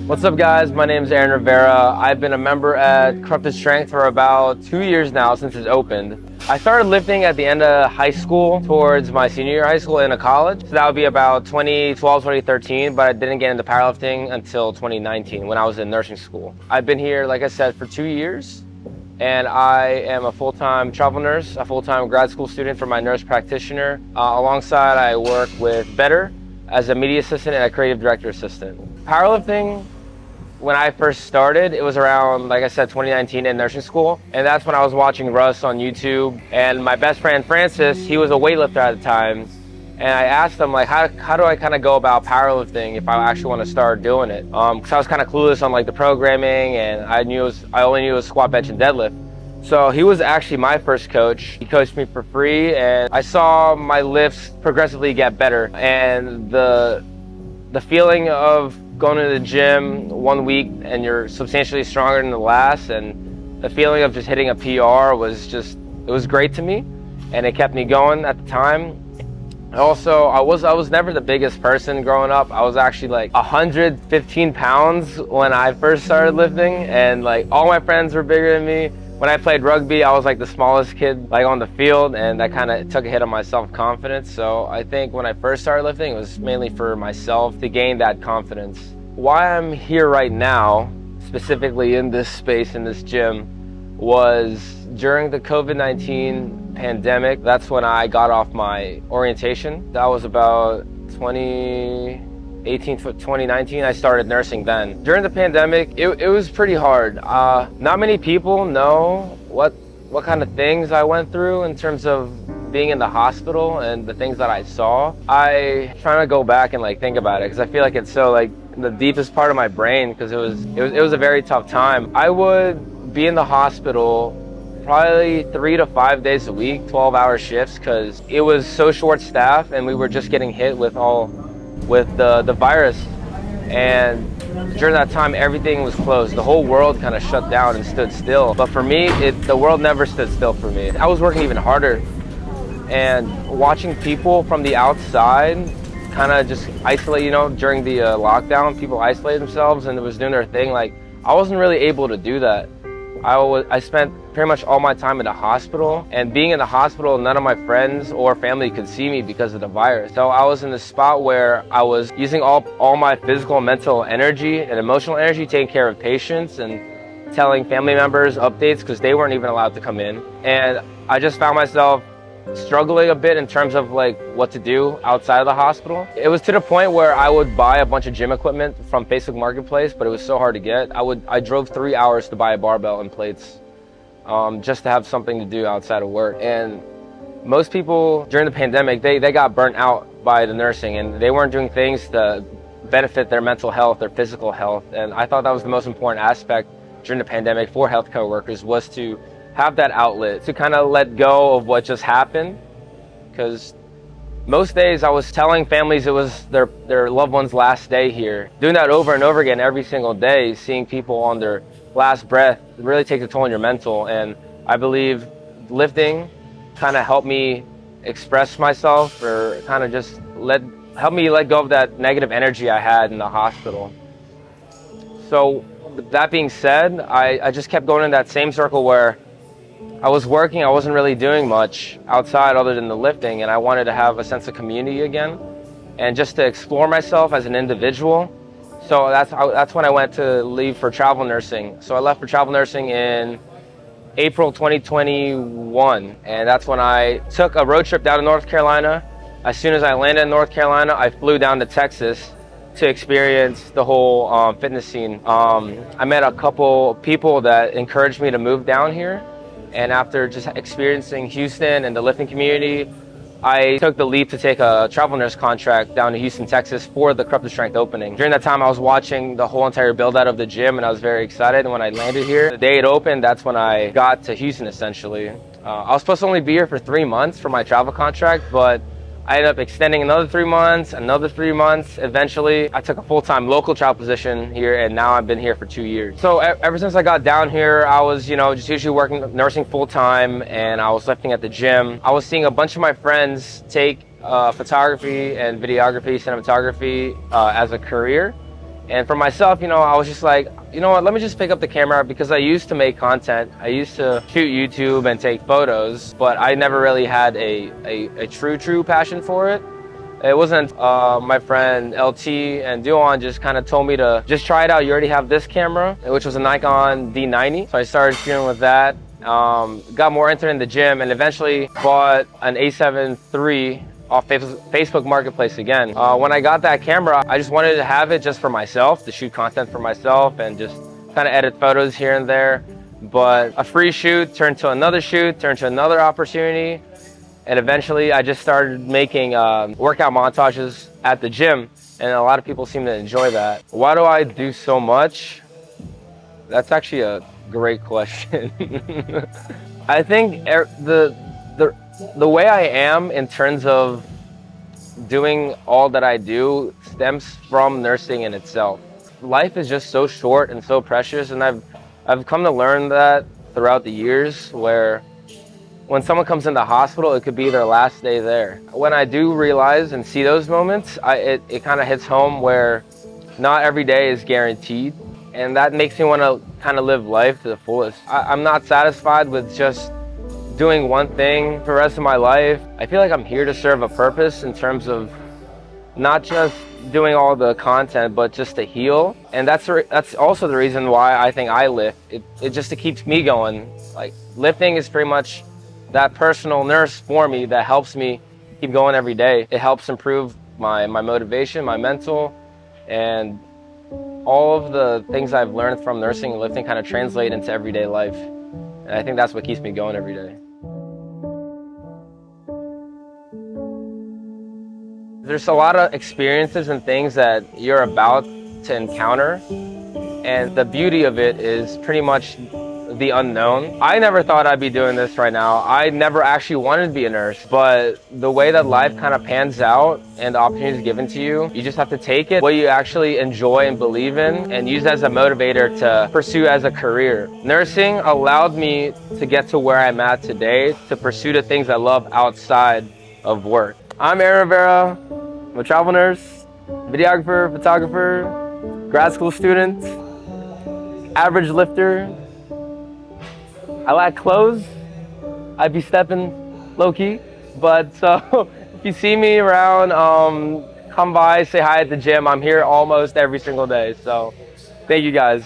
What's up guys, my name is Rivera. I've been a member at Corrupted Strength for about 2 years now since it's opened. I started lifting at the end of high school towards my senior year of high school into college. So that would be about 2012, 2013, but I didn't get into powerlifting until 2019 when I was in nursing school. I've been here, like I said, for 2 years. And I am a full-time travel nurse, a full-time grad school student for my nurse practitioner. Alongside, I work with Better as a media assistant and a creative director assistant. Powerlifting, when I first started, it was around, like I said, 2019 in nursing school. And that's when I was watching Russ on YouTube. And my best friend, Francis, he was a weightlifter at the time. And I asked him, like, how do I kind of go about powerlifting if I actually want to start doing it? Because I was kind of clueless on like the programming, and I only knew it was squat, bench, and deadlift. So he was actually my first coach. He coached me for free, and I saw my lifts progressively get better. And the feeling of going to the gym 1 week and you're substantially stronger than the last, and the feeling of just hitting a PR it was great to me, and it kept me going at the time. Also, I was never the biggest person growing up. I was actually like 115 pounds when I first started lifting, and like all my friends were bigger than me. When I played rugby, I was like the smallest kid like on the field, and that kind of took a hit on my self-confidence. So I think when I first started lifting, it was mainly for myself to gain that confidence. Why I'm here right now, specifically in this space, in this gym, was during the COVID-19 pandemic. That's when I got off my orientation. That was about 2018 to 2019. I started nursing then. During the pandemic, it was pretty hard. Not many people know what kind of things I went through in terms of being in the hospital and the things that I saw. I trying to go back and like think about it, because I feel like it's so like the deepest part of my brain, because it was a very tough time. I would be in the hospital probably 3 to 5 days a week, 12-hour shifts, because it was so short staffed and we were just getting hit with the virus. And during that time, everything was closed. The whole world kind of shut down and stood still. But for me, the world never stood still for me. I was working even harder, and watching people from the outside kind of just isolate, you know, during the lockdown, people isolated themselves and was doing their thing. Like, I wasn't really able to do that. I spent pretty much all my time in the hospital, and being in the hospital, none of my friends or family could see me because of the virus. So I was in the spot where I was using all my physical and mental energy and emotional energy taking care of patients and telling family members updates, because they weren't even allowed to come in. And I just found myself struggling a bit in terms of like what to do outside of the hospital. It was to the point where I would buy a bunch of gym equipment from Facebook Marketplace, but it was so hard to get. I drove 3 hours to buy a barbell and plates, just to have something to do outside of work. And most people during the pandemic, they got burnt out by the nursing, and they weren't doing things to benefit their mental health, their physical health. And I thought that was the most important aspect during the pandemic for healthcare workers, was to have that outlet to kind of let go of what just happened. Because most days I was telling families it was their loved one's last day here. Doing that over and over again every single day, seeing people on their last breath, really takes a toll on your mental. And I believe lifting kind of helped me express myself, or kind of just help me let go of that negative energy I had in the hospital. So with that being said, I just kept going in that same circle where I was working, I wasn't really doing much outside other than the lifting, and I wanted to have a sense of community again and just to explore myself as an individual. So that's when I went to leave for travel nursing. So I left for travel nursing in April 2021, and that's when I took a road trip down to North Carolina. As soon as I landed in North Carolina, I flew down to Texas to experience the whole fitness scene. I met a couple people that encouraged me to move down here. And after just experiencing Houston and the lifting community, I took the leap to take a travel nurse contract down to Houston, Texas for the Corrupted Strength opening. During that time, I was watching the whole entire build out of the gym, and I was very excited. And when I landed here, the day it opened, that's when I got to Houston, essentially. I was supposed to only be here for 3 months for my travel contract, but I ended up extending another 3 months, another 3 months. Eventually, I took a full-time local travel position here, and now I've been here for 2 years. So ever since I got down here, I was, just usually working, nursing full-time, and I was lifting at the gym. I was seeing a bunch of my friends take photography and videography, cinematography as a career. And for myself, you know, I was just like, you know what, let me just pick up the camera, because I used to make content. I used to shoot YouTube and take photos, but I never really had a true passion for it. It wasn't my friend LT and Duan just kind of told me to just try it out. You already have this camera, which was a Nikon D90. So I started shooting with that, got more into it in the gym, and eventually bought an A7 III off Facebook Marketplace again. When I got that camera, I just wanted to have it just for myself, to shoot content for myself and just kind of edit photos here and there. But a free shoot turned to another shoot, turned to another opportunity. And eventually I just started making workout montages at the gym. And a lot of people seem to enjoy that. Why do I do so much? That's actually a great question. I think the way I am in terms of doing all that I do stems from nursing in itself. Life is just so short and so precious, and I've come to learn that throughout the years, where when someone comes in the hospital, it could be their last day there. When I do realize and see those moments, it kind of hits home where not every day is guaranteed, and that makes me want to kind of live life to the fullest. I'm not satisfied with just doing one thing for the rest of my life. I feel like I'm here to serve a purpose in terms of not just doing all the content, but just to heal. And that's also the reason why I think I lift. It just keeps me going. Like, lifting is pretty much that personal nurse for me that helps me keep going every day. It helps improve my motivation, my mental, and all of the things I've learned from nursing and lifting kind of translate into everyday life. And I think that's what keeps me going every day. There's a lot of experiences and things that you're about to encounter, and the beauty of it is pretty much the unknown. I never thought I'd be doing this right now. I never actually wanted to be a nurse, but the way that life kind of pans out and the opportunities given to you, you just have to take it, what you actually enjoy and believe in, and use it as a motivator to pursue as a career. Nursing allowed me to get to where I'm at today, to pursue the things I love outside of work. I'm Rivera. I'm a travel nurse, videographer, photographer, grad school student, average lifter. I lack clothes. I'd be stepping low-key, but so if you see me around, come by, say hi at the gym. I'm here almost every single day, so thank you guys.